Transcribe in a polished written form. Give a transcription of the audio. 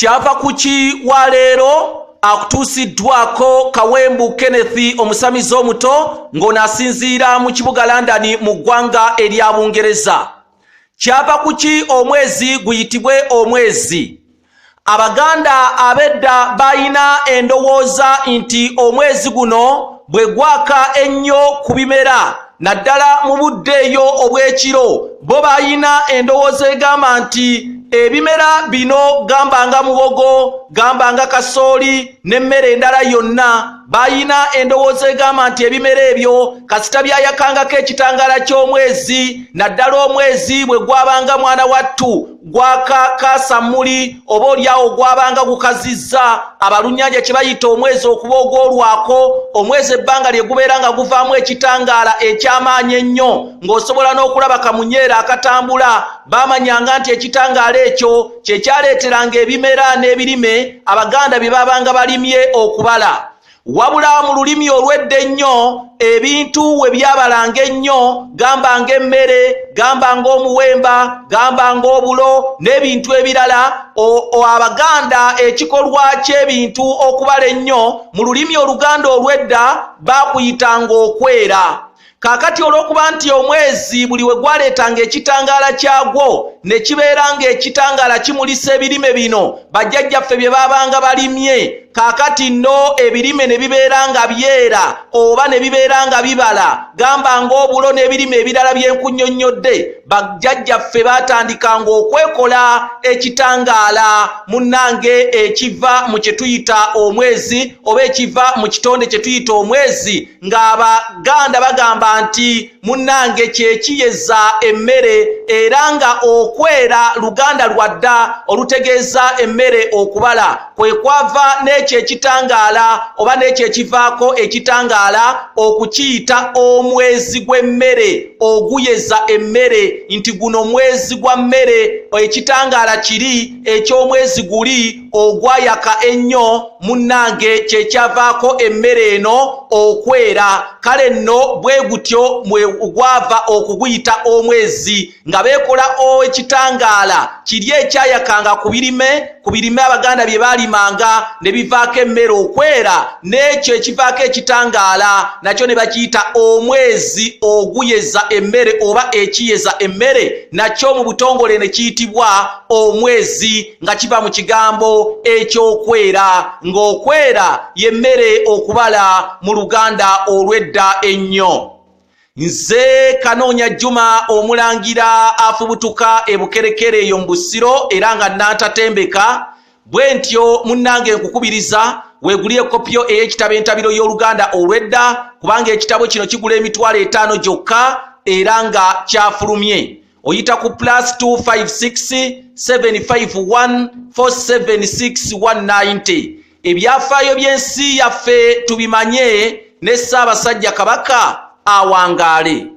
Kyava kuki wa leero akutuusiddwako Kawembu Kenneth omusamizi omuto ng'onaasinziira mu kibuga London mu ggwanga erya Bungereza. Kyava kuki omwezi guyitibwe omwezi? Abaganda abedda bayina endowooza nti omwezi guno bwe gwaka ennyo ku bimera naddala mu budde eyo obw'ekiro bo bayina endowooza egamba nti ebimera bino gamba nga muwogo, gamba nga kasooli n'emmere endala yonna bayina endowooza egamba nti ebimera ebyo kasita byayakangako ekitangaala ky'omwezi naddala omwezi bwe gwabanga mwana wattu gwakakasamuli oba olyawo gwabanga gukazizza abalunnyanja kye bayita omwezi okuba ogwolwako omwezi ebbanga lye gubeera nga guvaamu ekitangaala eky'amaanyi ennyo ng'osobola n'okulaba kamunyeera akatambula baamanyanga nti ekitangaala ekyo kye kyaleeteranga ebimera n'ebirime abaganda bye babanga balimye okubala. Wabula mu lulimi olw'edda ennyo ebintu we byabalanga ennyo gamba ng'emmere, gamba ng'omuwemba, gamba ng'obulo n'ebintu ebirala abaganda ekikolwa ky'ebintu okubala ennyo mu lulimi Oluganda olw'edda baakuyitanga okwera. Kaakati olw'okuba nti omwezi buli we gwaleetanga ekitangaala kyagwo ne kibeera ng'ekitangaala kimulisa ebirime bino bajjajjaffe bye baabanga balimye kaakati nno ebirime ne bibeera nga byera oba ne bibeera nga bibala gamba ng'obulo n'ebirime ebirala byenkunnyonnyodde bajjajjaffe baatandikanga okwekola ekitangaala munnange ekiva mu kye tuyita omwezi oba ekiva mu kitonde kye tuyita omwezi ng'Abaganda bagamba nti munnange kye kiyeza emmere era nga okwera Luganda lwadda olutegeeza emmere okubala kwe kwava n'ekyo ekitangaala oba n'ekyo ekivaako ekitangaala okukiyita omwezi gw'emmere oguyeza emmere nti guno mwezi gwa mmere ekitangaala kiri eky'omwezi guli ogwayaka ennyo munnange kye kyavaako emmere eno okwera kale nno bwe gutyo gwava okuguyita omwezi nga beekola ekitangaala kiri ekyayakanga ku birime Abaganda bye baalimanga ne bivaako emmere okwera n'ekyo ekivaako ekitangaala nakyo ne bakiyita omwezi oguyeza emmere oba ekiyeza emmere nakyo mu butongole ne kiyitibwa omwezi nga kiva mu kigambo ekyokwera ng'okwera y'emmere okubala mu Luganda olw'edda ennyo. Nze Kanoonya Juma omulangira afubutuka ebukerekere eyo mu Busiro era nga nnatatembeka bwe ntyo munnange nkukubiriza weegulye kopiyo ey'ekitabo entabiro y'Oluganda olw'edda kubanga ekitabo kino kigula $5 gyokka era nga kyafulumye. Oyita ku +256 751 476 190. Ebyafaayo by'ensi yaffe tubimanye ne Ssaabasajja Kabaka awangaale.